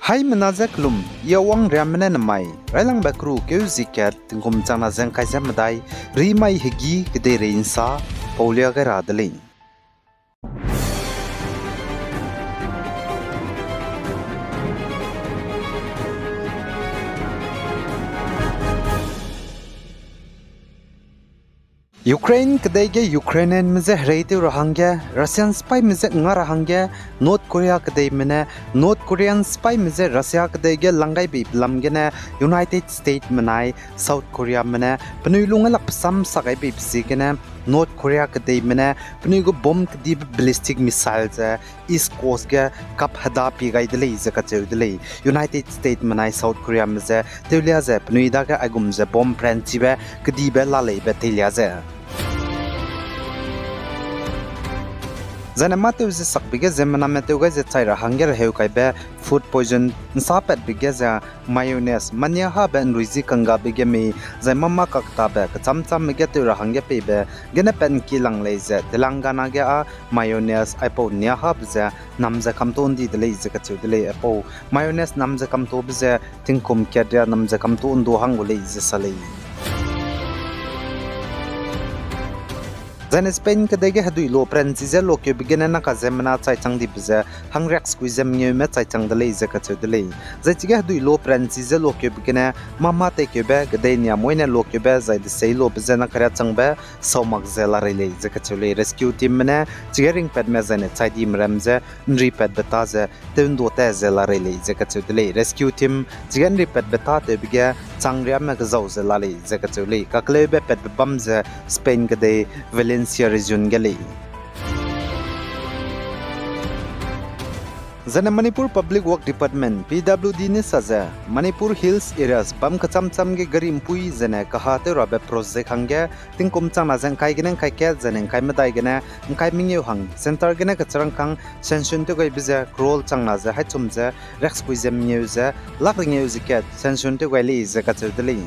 Hai menazak lum, ia wang ramene namai. Railang bakru keu zikat tingkum cana zeng kaisa madai. Rimai higi gede reinsa, paulia garadali. Ukraine kedai Ukrainian mize hreiti rahangya, Russian spy mize nga rahangya, North Korea kedai mene, North Korean spy mize Russia kedai langai bi lamgene, United States menai, South Korea mene, penulungan lak pesam sakai bi psikene, North Korea kedai mene, penugu bom kedai ballistic missiles East Coast ke kap hada pi gai dele zakacheu dele, United States menai South Korea mize, teulia ze penuida ke agum ze bom pranchibe kedai be lalei be telia ze. Zana mate uzi sak bige zemana mate uga ze tsaira hanger heu kai be food poison nsapet bige za mayonnaise manya ha ben ruizi kanga bige me zai mama kakta be kacham cham mege te ra hangge pe be gene pen ki lang le ze telangana ge a mayonnaise aipo nya ha bze namza kamton di dele ze ka chu dele aipo mayonnaise namza kamto bze tingkum kya namza kamto ndo hangule ze sale Zan Spain kedai hadui lo pranzize lo ke bigena na kazemna chai chang di bza hangrak squeezem nyu me chai chang dele ze ka chu dele zai chiga hadui lo pranzize lo ke bigena mama te ke be kedai nya moina lo ke be zai de sei lo bza na kara chang be somak zela rele ze ka chu le rescue team mena chigering pad me zane chai di mramze nri pad beta ze tendo te zela rele ze ka chu dele rescue team chigen ri pad beta te biga changria me ka zau zela le ze ka chu le ka kle be pad bam ze Spain kedai Valencia region gali. Zana Manipur Public Work Department PWD ne saza Manipur Hills areas bam kacham cham ge garim pui zana kahate rabe project hangge tingkum chama jang kai genen kai ke zanen kai madai gena kai mingeu hang center gena kacharang kang sension to gai biza crawl changna za hachum za rex puizem nyeu za lak ringeu zikat sension to gai li za kachudeli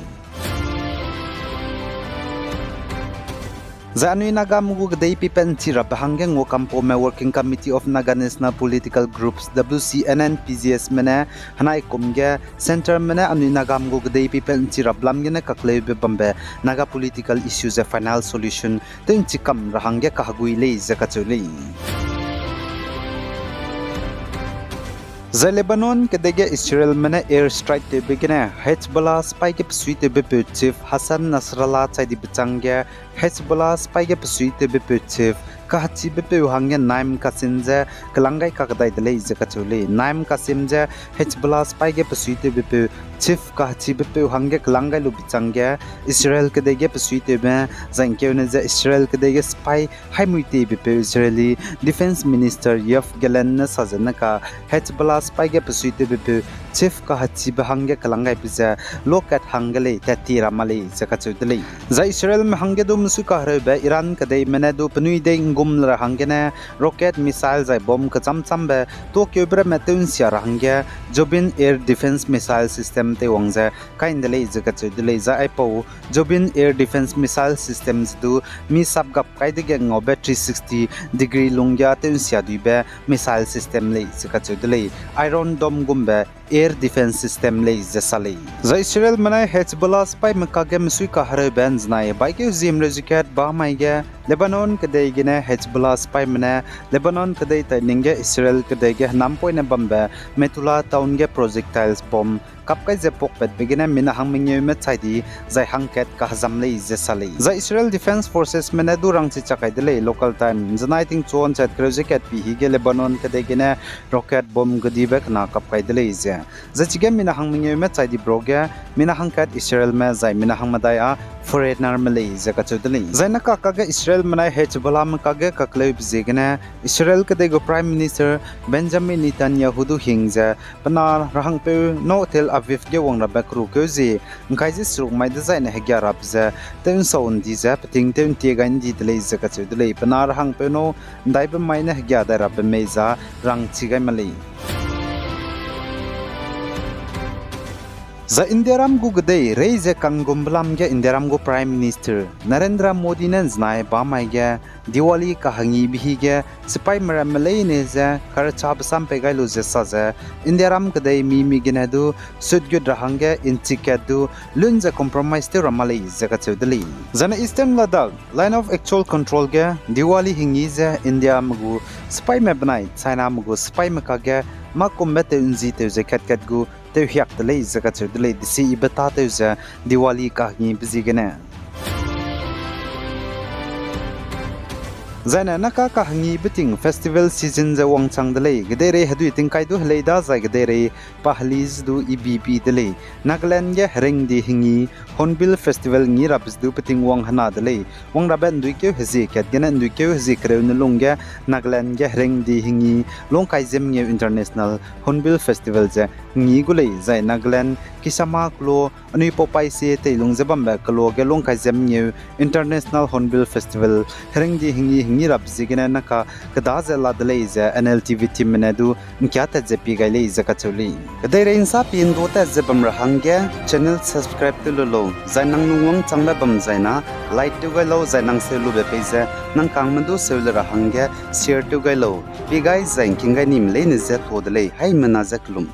Zanui Naga mugu gdei pipen tira bahangge ngo kampo me Working Committee of Naga National Political Groups WCNN PGS mene hanai kumge center mene anui Naga mugu gdei pipen tira blamge ne kakle be bambe Naga political issues a final solution ten chikam rahangge kahagui le zakachuli Lebanon kedege Israel mene air strike te begine Hezbollah spy ke psui te be chief Hassan Nasrallah chai di bchangge Hezbollah spy ke psui te be chief kahachi be pe hangge naim kasinje kalangai kakdai dele je kachule naim kasimje Hezbollah spy ke psui te be chief kahachi be pe hangge kalangai lu bchangge Israel kedege psui te be zankeu ne je Israel kedege spy haimuite be pe Israeli defense minister Yoav Gallant na sajana ka Hezbollah spy ke psui te be chief kahachi be hangge kalangai pisa lokat hangale tati ramale je kachudele za Israel me hangge do musu ka be Iran kedai mene do pnui de gum la hangene rocket missile zai bom ka cham cham be Tokyo bre metun sia hangge Jobin air defense missile system te wangza kaindele je kachudele za aipo Jobin air defense missile systems do mi sab gap kaidege ngobe 360 degree lungya te sia dibe missile system le je kachudele Iron Dome gumbe air defense system le zasale za Israel manai Hezbollah spy makage msui ka hare bands nai baike zim rezikat ba maige Lebanon kedai gene Hezbollah spy mane Lebanon kedai ta ninge Israel kedai ge nam point bambe Metula town ge projectiles bomb kapkai je pokpet begine mina hangmingye me chaidi zai hangket ka hazamle zasale za Israel Defense Forces mane durang chi chakai dele local time janaiting chon chat project pi hi ge Lebanon kedai gene rocket bomb gadi bek na kapkai dele je za chige mina hangmingye me chaidi broge mina hangkat Israel me zai mina hangmadai a foreigner male zaka chudeli zaina ka ka Israel manai Hezbollah ma ka ge kakle bzegene Israel kedai go Prime Minister Benjamin Netanyahu du hingja pana rahang pe no tel Aviv ge wongra bakru kozi ngai ji sruk mai da zaina hegya rabza ten sound di za pating ten tie gan di dele zaka chudeli pana rahang pe no dai ba mai na hegya da rab meza rang chigai male Za Indiaram gu gdei reize kangumblam ge Indiaram gu Prime Minister Narendra Modi nen znai ba mai ge Diwali ka hangi bihige sipai maram malay ne za kar chab sampe gai lo jesa za indiaram kadai mi ginadu sudgud rahange inchikadu lunza compromise te ramalai zaka chudali zana eastern ladakh line of actual control ge Diwali hingi za India mugu sipai me banai China mugu sipai maka ge ma combat te unzi te zakat gu te hyak te lei zaka chudali disi ibata te za Diwali ka hangi bizigene Zaina naka ka hangi biting festival season za wangchang dale gedere hadu tingkai du hleida za gedere pahliz du EBP dale Nagaland ge ring di hingi Hornbill festival ngi rabs du biting wang hana dale wang raben du ke hezi kat gena du ke hezi krew nulung ge Nagaland ge ring di hingi longkai jem nge international Hornbill festival za ngi gulei zai Nagaland kisama klo ani popai se te lungjabam ba klo ge longkai jem nge international Hornbill festival ring di hingi Nirab zigana naka kadaza ladlei za NLTV team menadu nkyata zepi gailei zakachuli kadai insa pin dota zebam rahangya channel subscribe to lo zainang nungwang changba bam zaina like to gailo zainang selu be peza nang kangmadu selu rahangya share to gailo bi guys zain kingai nim lein zet hodlei hai manazaklum